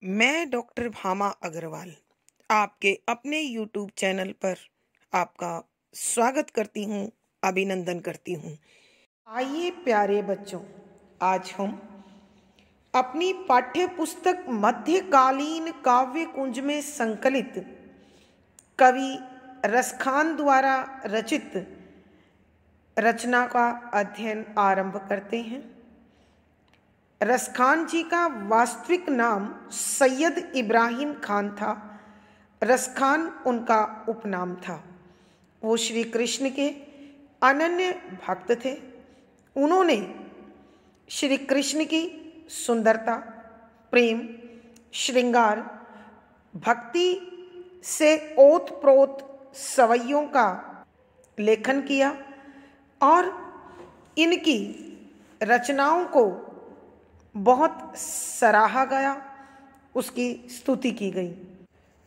मैं डॉक्टर भामा अग्रवाल आपके अपने YouTube चैनल पर आपका स्वागत करती हूँ, अभिनंदन करती हूँ। आइए प्यारे बच्चों, आज हम अपनी पाठ्य पुस्तक मध्यकालीन काव्य कुंज में संकलित कवि रसखान द्वारा रचित रचना का अध्ययन आरंभ करते हैं। रसखान जी का वास्तविक नाम सैयद इब्राहिम खान था। रसखान उनका उपनाम था। वो श्री कृष्ण के अनन्य भक्त थे। उन्होंने श्री कृष्ण की सुंदरता, प्रेम, श्रृंगार, भक्ति से ओतप्रोत सवैयों का लेखन किया और इनकी रचनाओं को बहुत सराहा गया, उसकी स्तुति की गई।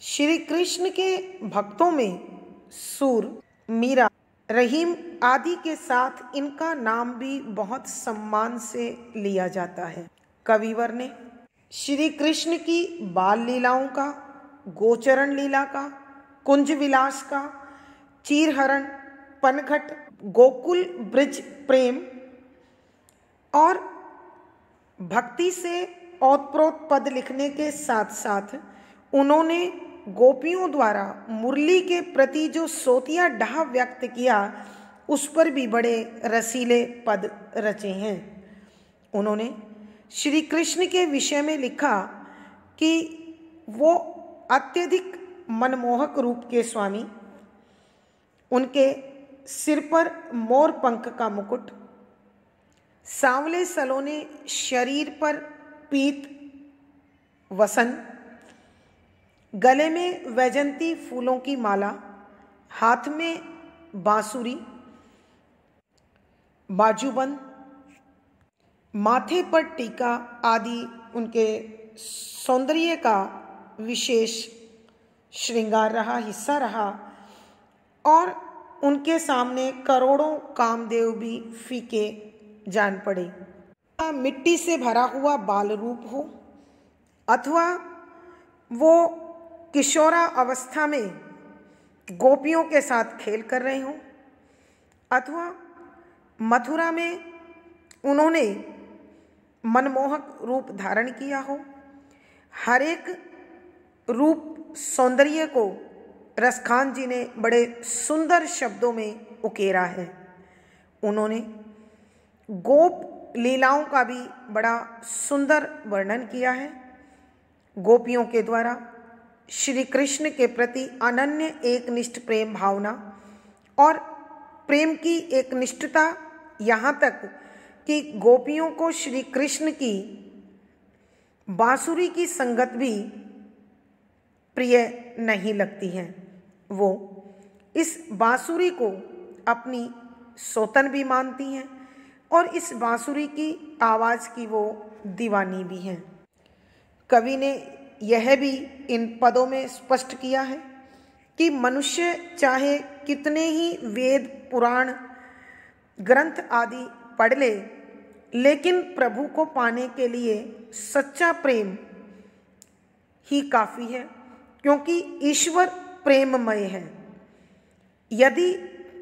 श्री कृष्ण के भक्तों में सूर, मीरा, रहीम आदि के साथ इनका नाम भी बहुत सम्मान से लिया जाता है। कविवर ने श्री कृष्ण की बाल लीलाओं का, गोचरण लीला का, कुंज विलास का, चीरहरण, पनघट, गोकुल ब्रिज प्रेम और भक्ति से ओतप्रोत पद लिखने के साथ साथ उन्होंने गोपियों द्वारा मुरली के प्रति जो सोतिया डाह व्यक्त किया, उस पर भी बड़े रसीले पद रचे हैं। उन्होंने श्री कृष्ण के विषय में लिखा कि वो अत्यधिक मनमोहक रूप के स्वामी, उनके सिर पर मोर पंख का मुकुट, सांवले सलोने शरीर पर पीत वसन, गले में वैजंती फूलों की माला, हाथ में बांसुरी, बाजूबंद, माथे पर टीका आदि उनके सौंदर्य का विशेष श्रृंगार रहा, हिस्सा रहा और उनके सामने करोड़ों कामदेव भी फीके जान पड़े। मिट्टी से भरा हुआ बाल रूप हो अथवा वो किशोरा अवस्था में गोपियों के साथ खेल कर रहे हों अथवा मथुरा में उन्होंने मनमोहक रूप धारण किया हो, हर एक रूप सौंदर्य को रसखान जी ने बड़े सुंदर शब्दों में उकेरा है। उन्होंने गोप लीलाओं का भी बड़ा सुंदर वर्णन किया है। गोपियों के द्वारा श्री कृष्ण के प्रति अनन्य एकनिष्ठ प्रेम भावना और प्रेम की एक निष्ठता, यहाँ तक कि गोपियों को श्री कृष्ण की बांसुरी की संगत भी प्रिय नहीं लगती है। वो इस बांसुरी को अपनी सौतन भी मानती हैं और इस बांसुरी की आवाज़ की वो दीवानी भी हैं। कवि ने यह भी इन पदों में स्पष्ट किया है कि मनुष्य चाहे कितने ही वेद, पुराण, ग्रंथ आदि पढ़ ले, लेकिन प्रभु को पाने के लिए सच्चा प्रेम ही काफ़ी है, क्योंकि ईश्वर प्रेममय है। यदि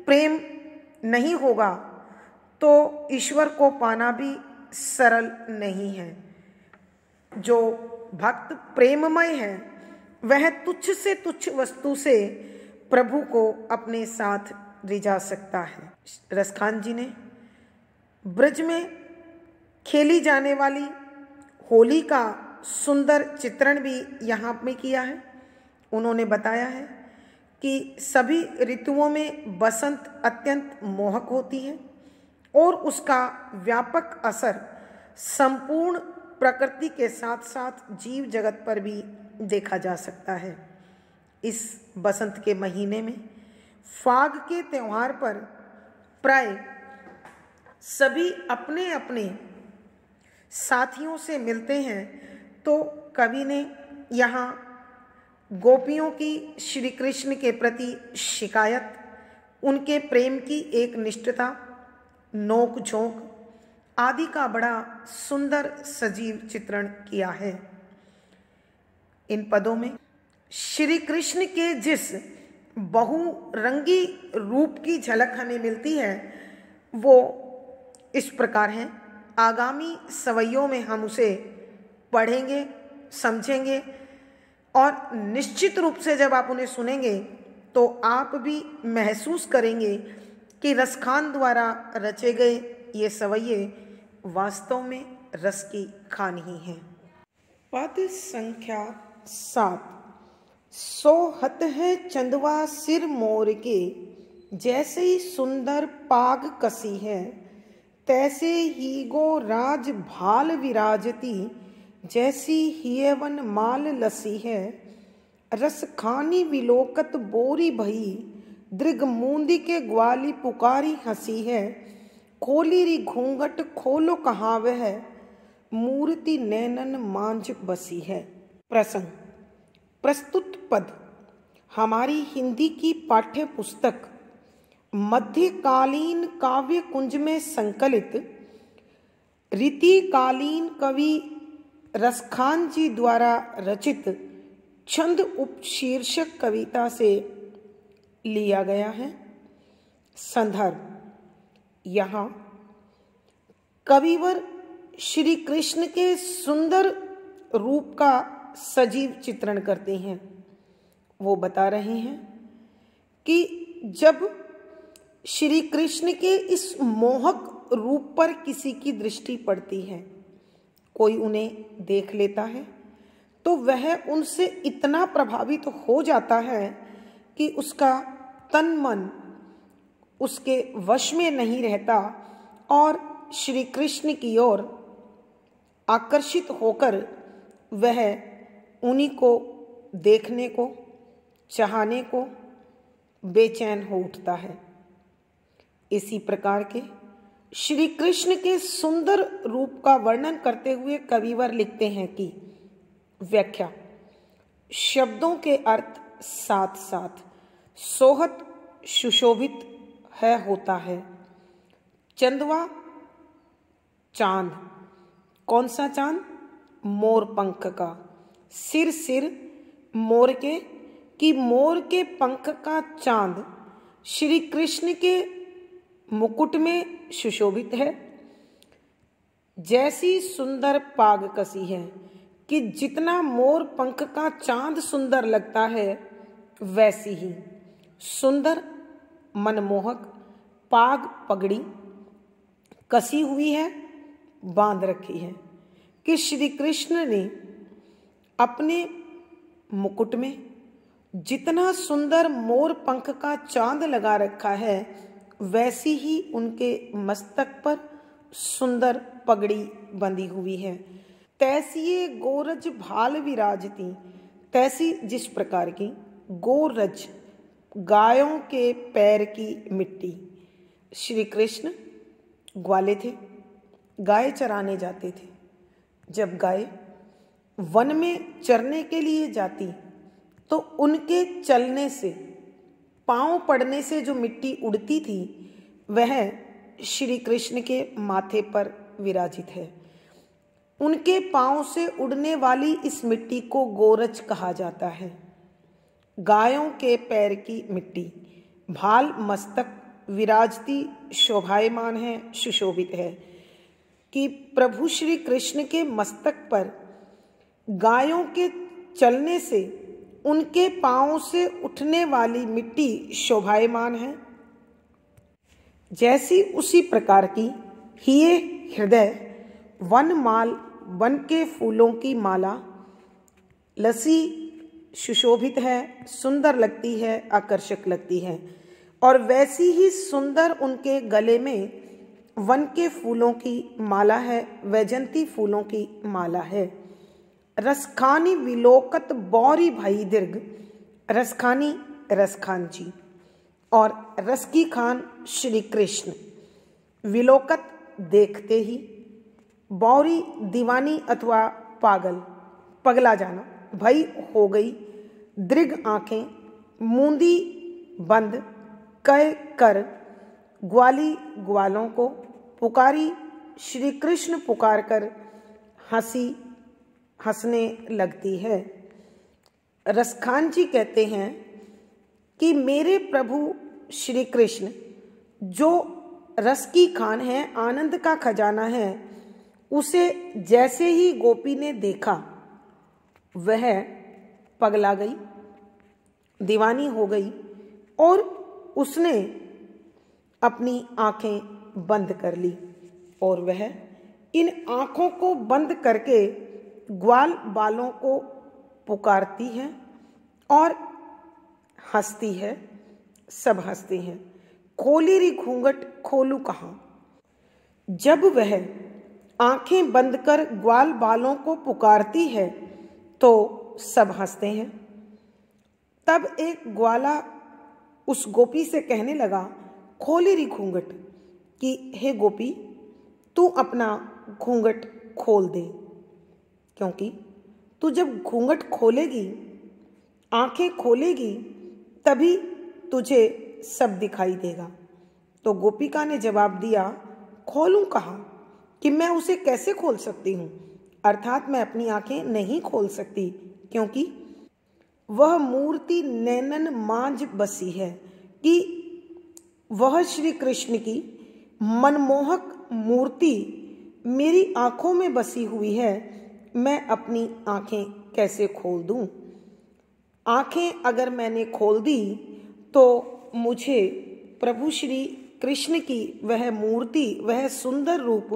प्रेम नहीं होगा तो ईश्वर को पाना भी सरल नहीं है। जो भक्त प्रेममय है वह तुच्छ से तुच्छ वस्तु से प्रभु को अपने साथ रिझा सकता है। रसखान जी ने ब्रज में खेली जाने वाली होली का सुंदर चित्रण भी यहाँ में किया है। उन्होंने बताया है कि सभी ऋतुओं में बसंत अत्यंत मोहक होती है और उसका व्यापक असर संपूर्ण प्रकृति के साथ साथ जीव जगत पर भी देखा जा सकता है। इस बसंत के महीने में फाग के त्योहार पर प्राय सभी अपने अपने साथियों से मिलते हैं, तो कवि ने यहाँ गोपियों की श्री कृष्ण के प्रति शिकायत, उनके प्रेम की एक निष्ठता, नोक झोंक आदि का बड़ा सुंदर सजीव चित्रण किया है। इन पदों में श्री कृष्ण के जिस बहुरंगी रूप की झलक हमें मिलती है वो इस प्रकार है। आगामी सवैयों में हम उसे पढ़ेंगे, समझेंगे और निश्चित रूप से जब आप उन्हें सुनेंगे तो आप भी महसूस करेंगे कि रसखान द्वारा रचे गए ये सवैये वास्तव में रस की खान ही हैं। पद संख्या 7। सोहत है चंदवा सिर मोर के, जैसे ही सुंदर पाग कसी है, तैसे ही गो राज भाल विराजती, जैसी हियवन माल लसी है। रस खानी विलोकत बोरी भई, दृग मूंदी के ग्वाली पुकारी हंसी है। खोली री घूंघट खोलो कहाँ वह, मूर्ति नैनन मांझ बसी है। प्रसंग। प्रस्तुत पद हमारी हिंदी की पाठ्य पुस्तक मध्यकालीन काव्य कुंज में संकलित रीतिकालीन कवि रसखान जी द्वारा रचित छंद उपशीर्षक कविता से लिया गया है। संदर्भ। यहाँ कविवर श्री कृष्ण के सुंदर रूप का सजीव चित्रण करते हैं। वो बता रहे हैं कि जब श्री कृष्ण के इस मोहक रूप पर किसी की दृष्टि पड़ती है, कोई उन्हें देख लेता है तो वह उनसे इतना प्रभावित हो जाता है कि उसका तन मन उसके वश में नहीं रहता और श्री कृष्ण की ओर आकर्षित होकर वह उन्हीं को देखने को, चाहने को बेचैन हो उठता है। इसी प्रकार के श्री कृष्ण के सुंदर रूप का वर्णन करते हुए कविवर लिखते हैं कि व्याख्या। शब्दों के अर्थ साथ साथ सोहत सुशोभित है होता है। चंदवा चांद, कौन सा चांद? मोर पंख का। सिर सिर मोर के, कि मोर के पंख का चांद श्री कृष्ण के मुकुट में सुशोभित है। जैसी सुंदर पाग कसी है, कि जितना मोर पंख का चांद सुंदर लगता है वैसी ही सुंदर मनमोहक पाग पगड़ी कसी हुई है, बांध रखी है, कि श्री कृष्ण ने अपने मुकुट में जितना सुंदर मोर पंख का चांद लगा रखा है वैसी ही उनके मस्तक पर सुंदर पगड़ी बंधी हुई है। तैसी गोरज भाल विराजती, तैसी जिस प्रकार की गोरज गायों के पैर की मिट्टी। श्री कृष्ण ग्वाले थे, गाय चराने जाते थे। जब गाय वन में चरने के लिए जाती तो उनके चलने से, पांव पड़ने से जो मिट्टी उड़ती थी वह श्री कृष्ण के माथे पर विराजित है। उनके पांव से उड़ने वाली इस मिट्टी को गोरज कहा जाता है। गायों के पैर की मिट्टी, भाल मस्तक विराजती, शोभायमान है, सुशोभित है, कि प्रभु श्री कृष्ण के मस्तक पर गायों के चलने से उनके पांव से उठने वाली मिट्टी शोभायमान है। जैसी उसी प्रकार की हिये हृदय वनमाल, वन के फूलों की माला, लसी सुशोभित है, सुंदर लगती है, आकर्षक लगती है, और वैसी ही सुंदर उनके गले में वन के फूलों की माला है, वैजंती फूलों की माला है। रसखानी विलोकत बौरी भई दीर्घ, रसखानी रसखान जी और रस की खान श्री कृष्ण। विलोकत देखते ही, बौरी दीवानी अथवा पागल, पगला जाना, भई हो गई, दृग आंखें, मूंदी बंद, कै कर, ग्वाली ग्वालों को, पुकारी श्री कृष्ण पुकार कर हंसी हंसने लगती है। रसखान जी कहते हैं कि मेरे प्रभु श्री कृष्ण जो रस की खान है, आनंद का खजाना है, उसे जैसे ही गोपी ने देखा वह पगला गई, दीवानी हो गई और उसने अपनी आंखें बंद कर ली और वह इन आंखों को बंद करके ग्वाल बालों को पुकारती है और हंसती है। सब हंसते हैं। खोली री घूंघट खोलू कहाँ। जब वह आंखें बंद कर ग्वाल बालों को पुकारती है तो सब हंसते हैं। तब एक ग्वाला उस गोपी से कहने लगा, खोली री घूंघट, कि हे गोपी तू अपना घूंघट खोल दे, क्योंकि तू जब घूंघट खोलेगी, आंखें खोलेगी, तभी तुझे सब दिखाई देगा। तो गोपिका ने जवाब दिया, खोलूं कहाँ, कि मैं उसे कैसे खोल सकती हूँ, अर्थात मैं अपनी आंखें नहीं खोल सकती, क्योंकि वह मूर्ति नैनन मांझ बसी है, कि वह श्री कृष्ण की मनमोहक मूर्ति मेरी आंखों में बसी हुई है। मैं अपनी आंखें कैसे खोल दूं? आंखें अगर मैंने खोल दी तो मुझे प्रभु श्री कृष्ण की वह मूर्ति, वह सुंदर रूप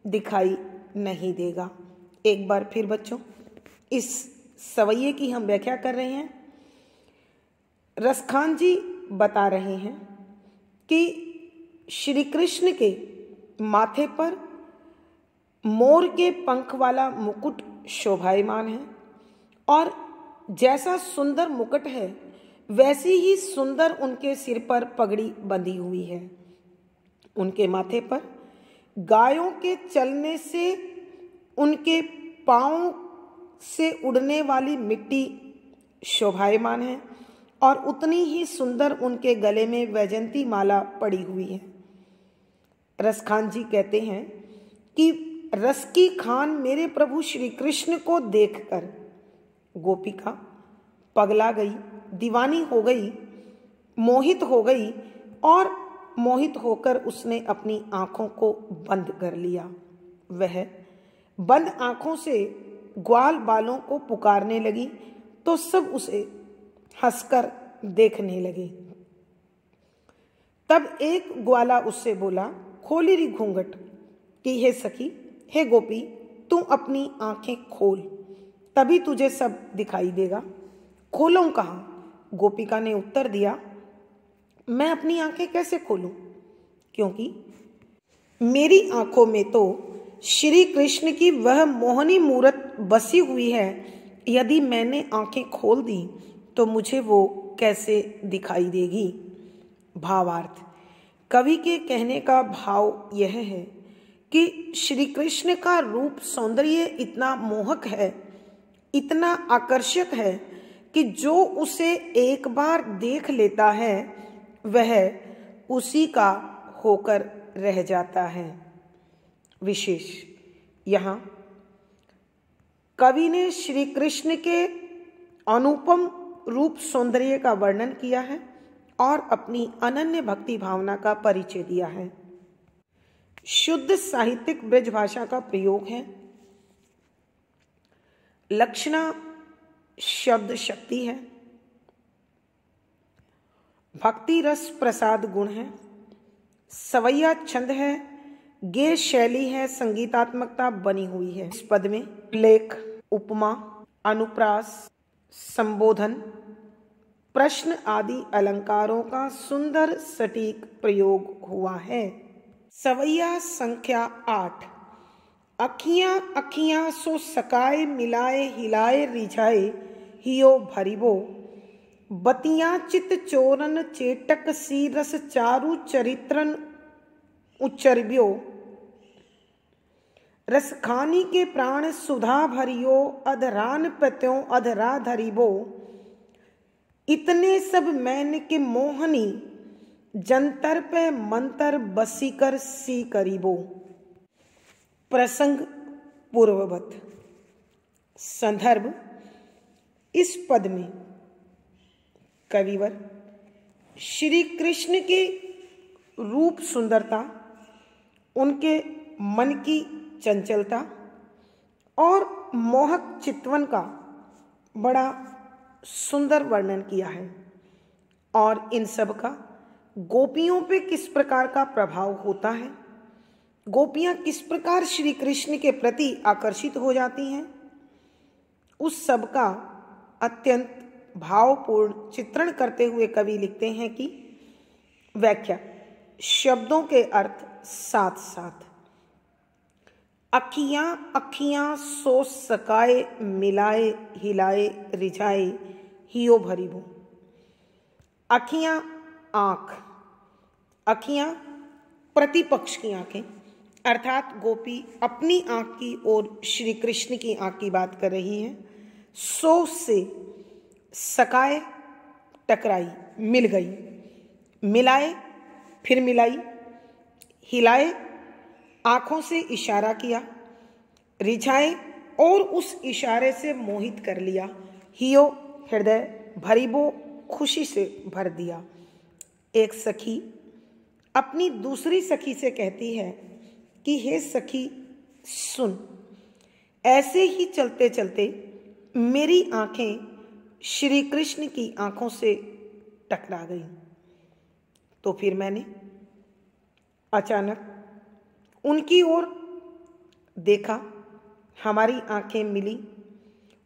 दिखाई नहीं देगा। एक बार फिर बच्चों, इस सवैये की हम व्याख्या कर रहे हैं। रसखान जी बता रहे हैं कि श्री कृष्ण के माथे पर मोर के पंख वाला मुकुट शोभायमान है और जैसा सुंदर मुकुट है वैसी ही सुंदर उनके सिर पर पगड़ी बंधी हुई है। उनके माथे पर गायों के चलने से उनके पांव से उड़ने वाली मिट्टी शोभायमान है और उतनी ही सुंदर उनके गले में वैजंती माला पड़ी हुई है। रसखान जी कहते हैं कि रस की खान मेरे प्रभु श्री कृष्ण को देखकर गोपिका पगला गई, दीवानी हो गई, मोहित हो गई और मोहित होकर उसने अपनी आंखों को बंद कर लिया। वह बंद आंखों से ग्वाल बालों को पुकारने लगी तो सब उसे हंसकर देखने लगे। तब एक ग्वाला उससे बोला, खोली री घूंघट, कि हे सखी, हे गोपी, तू अपनी आंखें खोल, तभी तुझे सब दिखाई देगा। खोलूं कहाँ? गोपिका ने उत्तर दिया, मैं अपनी आंखें कैसे खोलूं, क्योंकि मेरी आंखों में तो श्री कृष्ण की वह मोहनी मूरत बसी हुई है। यदि मैंने आंखें खोल दी तो मुझे वो कैसे दिखाई देगी। भावार्थ, कवि के कहने का भाव यह है कि श्री कृष्ण का रूप सौंदर्य इतना मोहक है, इतना आकर्षक है कि जो उसे एक बार देख लेता है वह उसी का होकर रह जाता है। विशेष यहाँ कवि ने श्री कृष्ण के अनुपम रूप सौंदर्य का वर्णन किया है और अपनी अनन्य भक्ति भावना का परिचय दिया है। शुद्ध साहित्यिक ब्रज भाषा का प्रयोग है। लक्षणा शब्द शक्ति है, भक्ति रस प्रसाद गुण है, सवैया छंद है, गेय शैली है, संगीतात्मकता बनी हुई है। इस पद में लेख, उपमा, अनुप्रास, संबोधन, प्रश्न आदि अलंकारों का सुंदर सटीक प्रयोग हुआ है। सवैया संख्या 8। अखियां अखियां सो सकाए मिलाए हिलाए रिझाए हियो भरिबो, बतियां चित चोरन चेटक सी रस चारु चरित्रन उच्चरब्यो, रसखानी के प्राण सुधा भरियो अधरान प्रत्यों अधरा धरिबो, इतने सब मैन के मोहनी जंतर पे मंतर बसीकर सी करीबो। प्रसंग पूर्ववत। संदर्भ, इस पद में कविवर श्री कृष्ण के रूप सुंदरता, उनके मन की चंचलता और मोहक चितवन का बड़ा सुंदर वर्णन किया है और इन सब का गोपियों पे किस प्रकार का प्रभाव होता है, गोपियां किस प्रकार श्री कृष्ण के प्रति आकर्षित हो जाती हैं, उस सब का अत्यंत भावपूर्ण चित्रण करते हुए कवि लिखते हैं कि व्याख्या शब्दों के अर्थ साथ साथ। अखियां अखियां सो सकाए मिलाए हिलाए रिझाए हियो भरीबो। अखियां आंख, अखियां प्रतिपक्ष की आंखें, अर्थात गोपी अपनी आंख की और श्री कृष्ण की आंख की बात कर रही है। सो से सकाए टकराई, मिल गई, मिलाए फिर मिलाई, हिलाए आंखों से इशारा किया, रिझाए और उस इशारे से मोहित कर लिया, हियो हृदय, भरीबो खुशी से भर दिया। एक सखी अपनी दूसरी सखी से कहती है कि हे सखी सुन, ऐसे ही चलते चलते मेरी आंखें श्री कृष्ण की आंखों से टकरा गई। तो फिर मैंने अचानक उनकी ओर देखा, हमारी आंखें मिली,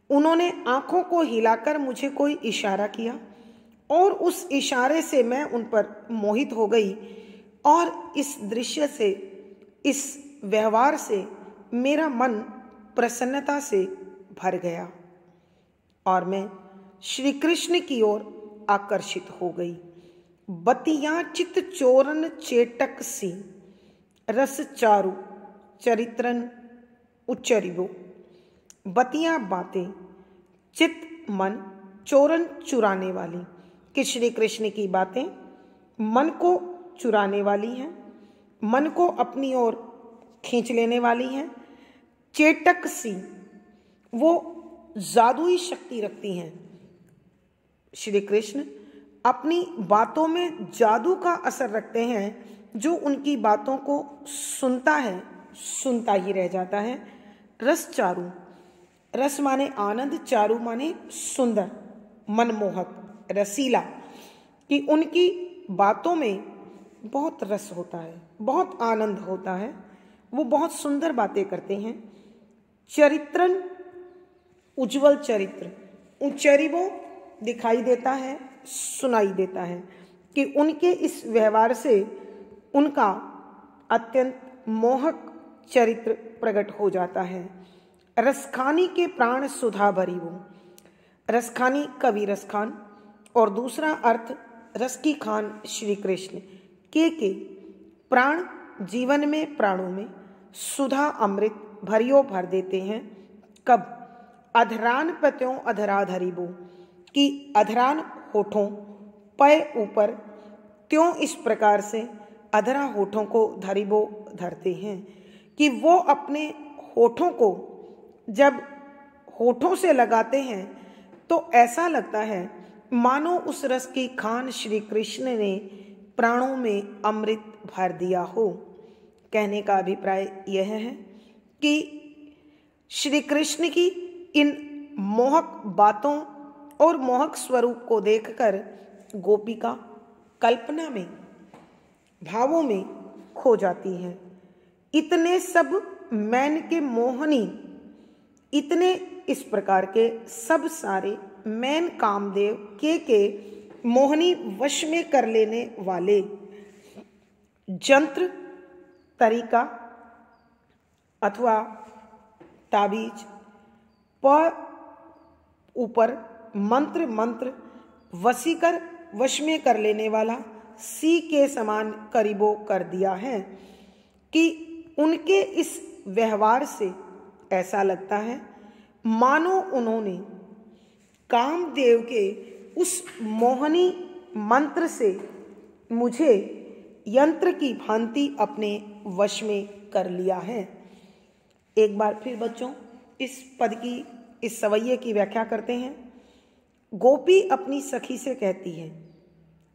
उन्होंने आंखों को हिलाकर मुझे कोई इशारा किया और उस इशारे से मैं उन पर मोहित हो गई और इस दृश्य से, इस व्यवहार से मेरा मन प्रसन्नता से भर गया और मैं श्री कृष्ण की ओर आकर्षित हो गई। बतियां चित चोरन चेटक सी, रस चारु चरित्रन उच्चरिबो। बतियां बातें, चित मन, चोरन चुराने वाली, कि श्री कृष्ण की बातें मन को चुराने वाली हैं, मन को अपनी ओर खींच लेने वाली हैं। चेटक सी, वो जादुई शक्ति रखती हैं। श्री कृष्ण अपनी बातों में जादू का असर रखते हैं, जो उनकी बातों को सुनता है सुनता ही रह जाता है। रस चारु, रस माने आनंद, चारु माने सुंदर, मनमोहक, रसीला, कि उनकी बातों में बहुत रस होता है, बहुत आनंद होता है, वो बहुत सुंदर बातें करते हैं। चरित्रन, उज्जवल चरित्र, उच्चरिबो दिखाई देता है, सुनाई देता है, कि उनके इस व्यवहार से उनका अत्यंत मोहक चरित्र प्रकट हो जाता है। रसखानी के प्राण सुधा भरी वो, रसखानी कवि रसखान और दूसरा अर्थ रस की खान श्री कृष्ण के प्राण, जीवन में प्राणों में सुधा अमृत भरियो भर देते हैं। कब? अधरान पत्यों अधराधरिबो, कि अधरान होठों, पय ऊपर, त्यों इस प्रकार से अधरा होठों को धरिबो धरते हैं, कि वो अपने होठों को जब होठों से लगाते हैं तो ऐसा लगता है मानो उस रस की खान श्री कृष्ण ने प्राणों में अमृत भर दिया हो। कहने का अभिप्राय यह है कि श्री कृष्ण की इन मोहक बातों और मोहक स्वरूप को देखकर गोपिका कल्पना में, भावों में खो जाती है। इतने सब मैन के मोहनी, इतने इस प्रकार के सब सारे मैन कामदेव के मोहनी वश में कर लेने वाले जंत्र, तरीका अथवा ताबीज, प ऊपर मंत्र, मंत्र वसीकर वश में कर लेने वाला, सी के समान करीबो कर दिया है, कि उनके इस व्यवहार से ऐसा लगता है मानो उन्होंने कामदेव के उस मोहनी मंत्र से मुझे यंत्र की भांति अपने वश में कर लिया है। एक बार फिर बच्चों इस पद की, इस सवैये की व्याख्या करते हैं। गोपी अपनी सखी से कहती है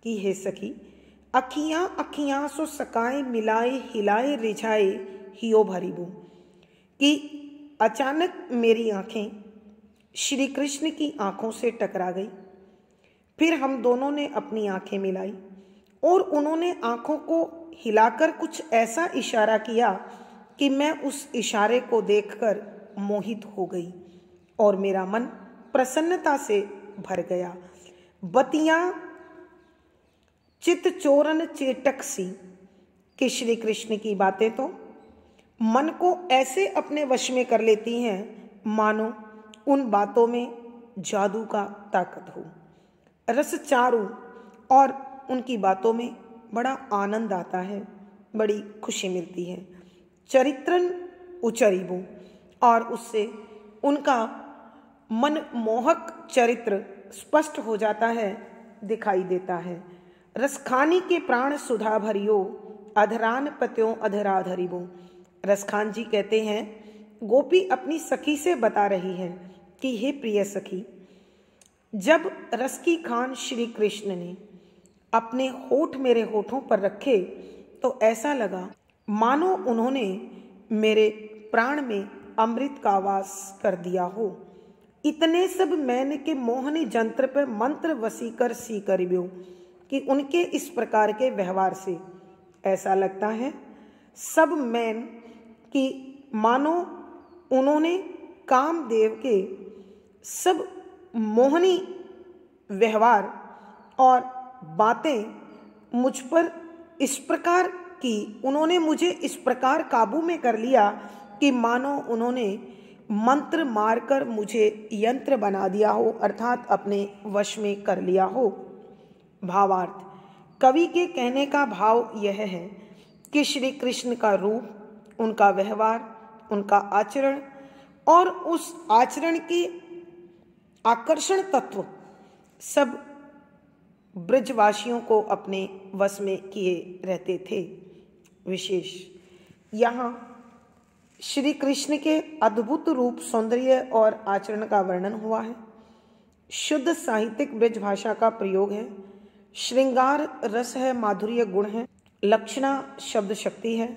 कि हे सखी, अखियां अखियां सो सकाए मिलाए हिलाए रिझाए हियो भरीबू, कि अचानक मेरी आंखें श्री कृष्ण की आंखों से टकरा गई। फिर हम दोनों ने अपनी आंखें मिलाई और उन्होंने आंखों को हिलाकर कुछ ऐसा इशारा किया कि मैं उस इशारे को देखकर मोहित हो गई और मेरा मन प्रसन्नता से भर गया। बतियां चित चोरन चेटक सी, कि श्री कृष्ण की बातें तो मन को ऐसे अपने वश में कर लेती हैं मानो उन बातों में जादू का ताकत हो। रस चारू और उनकी बातों में बड़ा आनंद आता है, बड़ी खुशी मिलती है। चरित्रन उचरीबू, और उससे उनका मनमोहक चरित्र स्पष्ट हो जाता है, दिखाई देता है। रसखानी के प्राण सुधा भरियो, अधरान पत्यों अधरा धरिबो। रसखान जी कहते हैं, गोपी अपनी सखी से बता रही है कि हे प्रिय सखी, जब रस की खान श्री कृष्ण ने अपने होठ मेरे होठों पर रखे तो ऐसा लगा मानो उन्होंने मेरे प्राण में अमृत का वास कर दिया हो। इतने सब मैन के मोहनी जंत्र पर मंत्र वसीकर सी करिब्यो, कि उनके इस प्रकार के व्यवहार से ऐसा लगता है सब मैन कि मानो उन्होंने कामदेव के सब मोहनी व्यवहार और बातें मुझ पर इस प्रकार की, उन्होंने मुझे इस प्रकार काबू में कर लिया कि मानो उन्होंने मंत्र मारकर मुझे यंत्र बना दिया हो, अर्थात अपने वश में कर लिया हो। भावार्थ, कवि के कहने का भाव यह है कि श्री कृष्ण का रूप, उनका व्यवहार, उनका आचरण और उस आचरण के आकर्षण तत्व सब ब्रजवासियों को अपने वश में किए रहते थे। विशेष यहाँ श्री कृष्ण के अद्भुत रूप, सौंदर्य और आचरण का वर्णन हुआ है। शुद्ध साहित्यिक ब्रज भाषा का प्रयोग है। श्रृंगार रस है, माधुर्य गुण है, लक्षणा शब्द शक्ति है,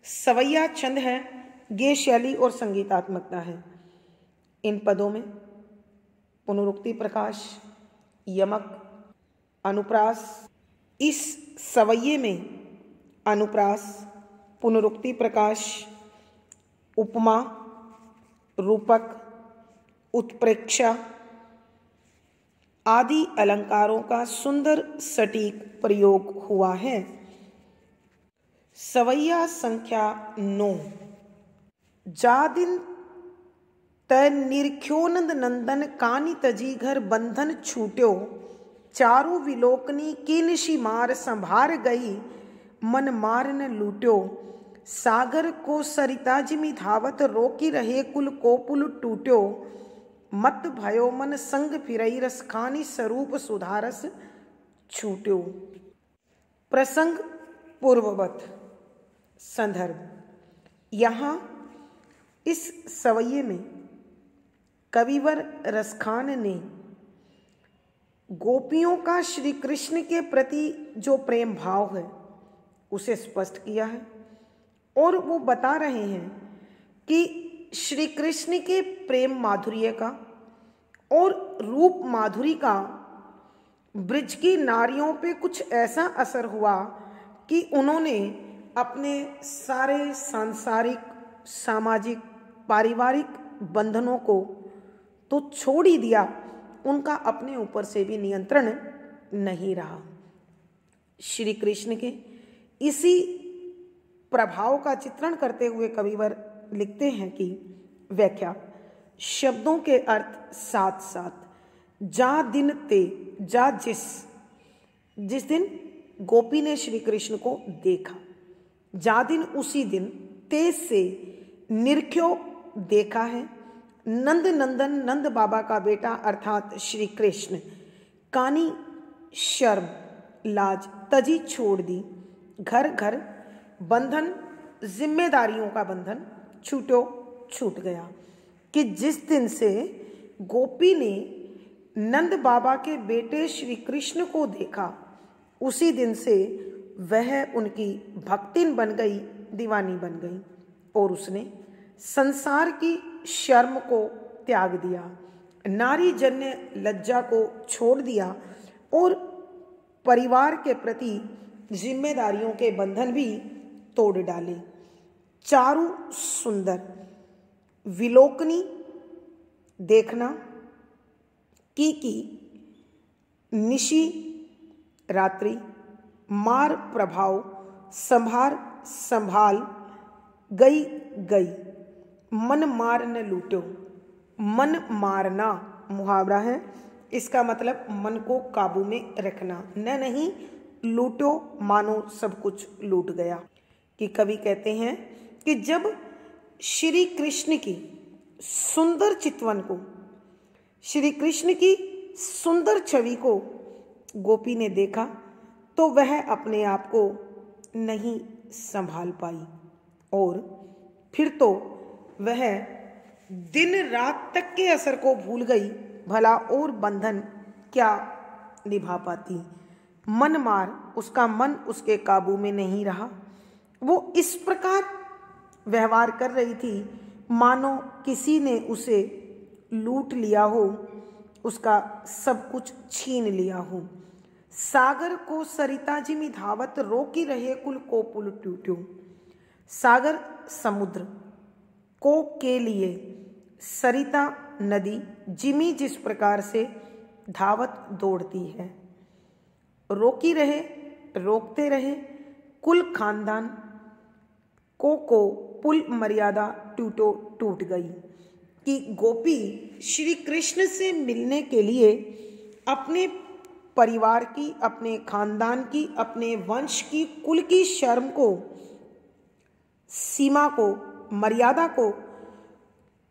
सवैया छंद है, गेय शैली और संगीतात्मकता है। इन पदों में पुनरुक्ति प्रकाश, यमक, अनुप्रास, इस सवैये में अनुप्रास, पुनरुक्ति प्रकाश, उपमा, रूपक, उत्प्रेक्षा आदि अलंकारों का सुंदर सटीक प्रयोग हुआ है। सवैया संख्या 9। जादिन तय निरख्योनंद नंदन कानी तजी घर बंधन छूट्यो, चारू विलोकनी किनशी मार संभार गई मन मार न लूट्यो, सागर को सरिता जिमि धावत रोकी रहे कुल कोपुल टूट्यो, मत भयो मन संग फिरई रस खानी स्वरूप सुधारस छूट्यो। प्रसंग पूर्ववत। संदर्भ, यहाँ इस सवैये में कविवर रसखान ने गोपियों का श्री कृष्ण के प्रति जो प्रेम भाव है उसे स्पष्ट किया है और वो बता रहे हैं कि श्री कृष्ण के प्रेम माधुर्य का और रूप माधुरी का ब्रज की नारियों पे कुछ ऐसा असर हुआ कि उन्होंने अपने सारे सांसारिक, सामाजिक, पारिवारिक बंधनों को तो छोड़ ही दिया, उनका अपने ऊपर से भी नियंत्रण नहीं रहा। श्री कृष्ण के इसी प्रभाव का चित्रण करते हुए कविवर लिखते हैं कि व्याख्या, शब्दों के अर्थ साथ साथ। जा दिन ते, जा जिस दिन गोपी ने श्री कृष्ण को देखा, जा दिन उसी दिन, ते से निरख्यो देखा है, नंद नंदन नंद बाबा का बेटा अर्थात श्री कृष्ण, कानी शर्म लाज तजी छोड़ दी, घर घर बंधन जिम्मेदारियों का बंधन छूट गया, कि जिस दिन से गोपी ने नंद बाबा के बेटे श्री कृष्ण को देखा, उसी दिन से वह उनकी भक्तिन बन गई, दीवानी बन गई, और उसने संसार की शर्म को त्याग दिया, नारी जन्य लज्जा को छोड़ दिया और परिवार के प्रति जिम्मेदारियों के बंधन भी तोड़ डाले। चारु सुंदर विलोकनी देखना की निशी रात्रि मार प्रभाव संभार संभाल गई गई, मन मार न लूटो। मन मारना मुहावरा है, इसका मतलब मन को काबू में रखना, न नहीं लूटो मानो सब कुछ लूट गया। कि कवि कहते हैं कि जब श्री कृष्ण की सुंदर चितवन को, श्री कृष्ण की सुंदर छवि को गोपी ने देखा तो वह अपने आप को नहीं संभाल पाई, और फिर तो वह दिन रात तक के असर को भूल गई, भला और बंधन क्या निभा पाती। मन मार, उसका मन उसके काबू में नहीं रहा। वो इस प्रकार व्यवहार कर रही थी मानो किसी ने उसे लूट लिया हो, उसका सब कुछ छीन लिया हो। सागर को सरिता जिमि धावत रोकी रहे कुल को पुल टूट्यो। सागर समुद्र को के लिए सरिता नदी जिमी जिस प्रकार से धावत दौड़ती है, रोकी रहे रोकते रहे, कुल खानदान को पुल मर्यादा टूटो टूट गई। कि गोपी श्री कृष्ण से मिलने के लिए अपने परिवार की, अपने खानदान की, अपने वंश की, कुल की शर्म को, सीमा को, मर्यादा को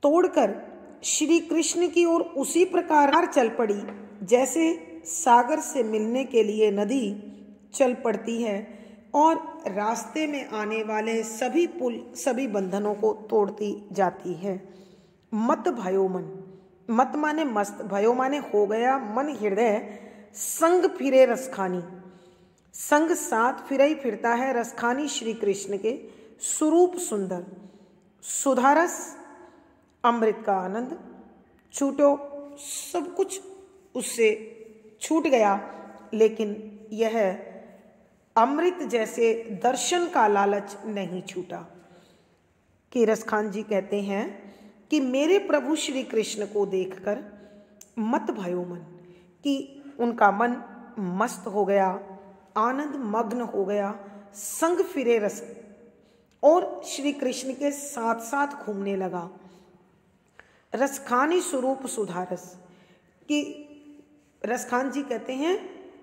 तोड़कर श्री कृष्ण की ओर उसी प्रकार चल पड़ी जैसे सागर से मिलने के लिए नदी चल पड़ती है और रास्ते में आने वाले सभी पुल, सभी बंधनों को तोड़ती जाती है। मत भयो मन, मत माने मस्त, भयो माने हो गया, मन हृदय, संग फिरे रसखानी, संग साथ फिर ही फिरता है रसखानी श्री कृष्ण के स्वरूप सुंदर, सुधारस अमृत का आनंद छूटो, सब कुछ उससे छूट गया, लेकिन यह अमृत जैसे दर्शन का लालच नहीं छूटा। कि रसखान जी कहते हैं कि मेरे प्रभु श्री कृष्ण को देखकर मत भयो मन, कि उनका मन मस्त हो गया, आनंद मग्न हो गया, संग फिरे रस, और श्री कृष्ण के साथ साथ घूमने लगा। रसखानी स्वरूप सुधारस, कि रसखान जी कहते हैं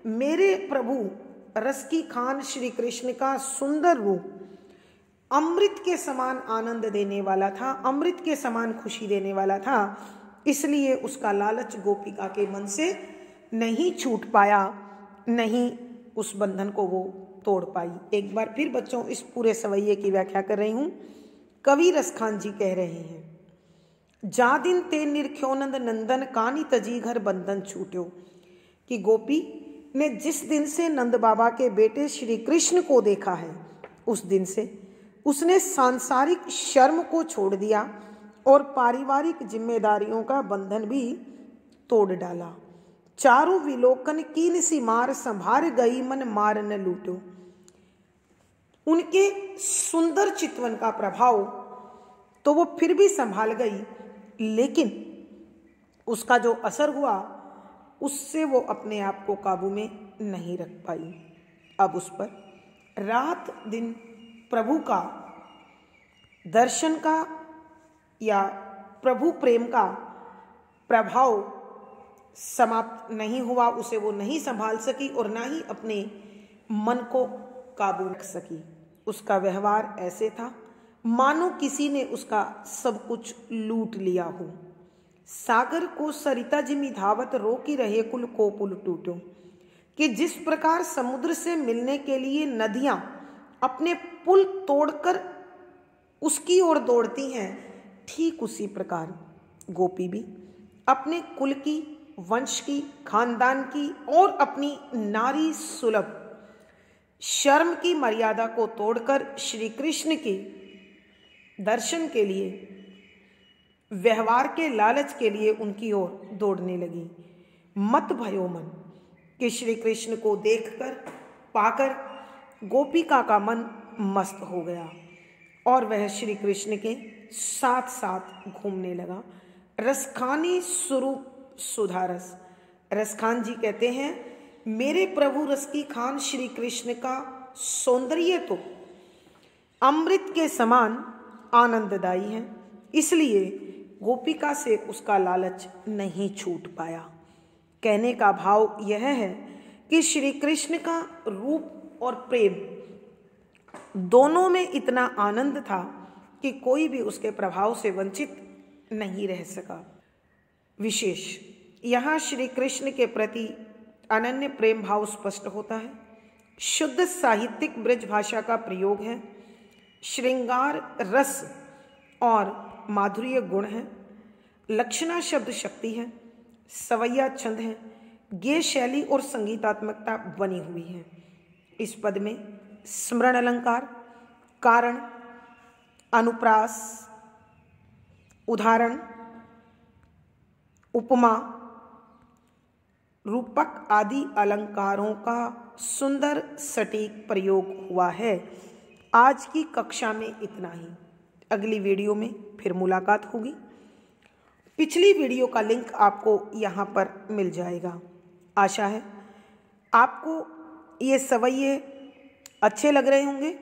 मेरे प्रभु रस की खान श्री कृष्ण का सुंदर रूप अमृत के समान आनंद देने वाला था, अमृत के समान खुशी देने वाला था, इसलिए उसका लालच गोपिका के मन से नहीं छूट पाया, नहीं उस बंधन को वो तोड़ पाई। एक बार फिर बच्चों इस पूरे सवैये की व्याख्या कर रही हूं। कवि रसखान जी कह रहे हैं, जा दिन ते निरख्योनंद नंदन कानी तजी घर बंधन छूट्यो। कि गोपी ने जिस दिन से नंद बाबा के बेटे श्री कृष्ण को देखा है, उस दिन से उसने सांसारिक शर्म को छोड़ दिया और पारिवारिक जिम्मेदारियों का बंधन भी तोड़ डाला। चारों विलोकन कीन सी मार संभार गई मन मार न लूटो। उनके सुंदर चितवन का प्रभाव तो वो फिर भी संभाल गई, लेकिन उसका जो असर हुआ उससे वो अपने आप को काबू में नहीं रख पाई। अब उस पर रात दिन प्रभु का दर्शन का या प्रभु प्रेम का प्रभाव समाप्त नहीं हुआ, उसे वो नहीं संभाल सकी और ना ही अपने मन को काबू रख सकी। उसका व्यवहार ऐसे था मानो किसी ने उसका सब कुछ लूट लिया हो। सागर को सरिता जिमी धावत रोकी रहे कुल को पुल टूटो। कि जिस प्रकार समुद्र से मिलने के लिए नदियां अपने पुल तोड़कर उसकी ओर दौड़ती हैं, ठीक उसी प्रकार गोपी भी अपने कुल की, वंश की, खानदान की और अपनी नारी सुलभ शर्म की मर्यादा को तोड़कर श्री कृष्ण के दर्शन के लिए, व्यवहार के लालच के लिए उनकी ओर दौड़ने लगी। मत भयो मन कि श्री कृष्ण को देखकर, पाकर गोपिका का मन मस्त हो गया और वह श्री कृष्ण के साथ साथ घूमने लगा। रसखानी स्वरूप सुधारस। रसखान जी कहते हैं, मेरे प्रभु रस की खान श्री कृष्ण का सौंदर्य तो अमृत के समान आनंददायी है, इसलिए गोपिका से उसका लालच नहीं छूट पाया। कहने का भाव यह है कि श्री कृष्ण का रूप और प्रेम दोनों में इतना आनंद था कि कोई भी उसके प्रभाव से वंचित नहीं रह सका। विशेष यहाँ श्री कृष्ण के प्रति अनन्य प्रेम भाव स्पष्ट होता है। शुद्ध साहित्यिक ब्रज भाषा का प्रयोग है, श्रृंगार रस और माधुर्य गुण है, लक्षणा शब्द शक्ति है, सवैया छंद है, गेय शैली और संगीतात्मकता बनी हुई है। इस पद में स्मरण अलंकार, कारण, अनुप्रास, उदाहरण, उपमा, रूपक आदि अलंकारों का सुंदर सटीक प्रयोग हुआ है। आज की कक्षा में इतना ही। अगली वीडियो में फिर मुलाकात होगी। पिछली वीडियो का लिंक आपको यहाँ पर मिल जाएगा। आशा है आपको ये सवैये अच्छे लग रहे होंगे,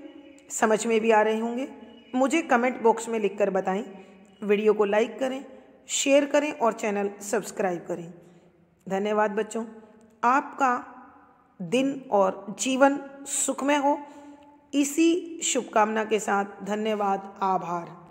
समझ में भी आ रहे होंगे। मुझे कमेंट बॉक्स में लिखकर बताएं। वीडियो को लाइक करें, शेयर करें और चैनल सब्सक्राइब करें। धन्यवाद बच्चों। आपका दिन और जीवन सुखमय हो, इसी शुभकामना के साथ धन्यवाद, आभार।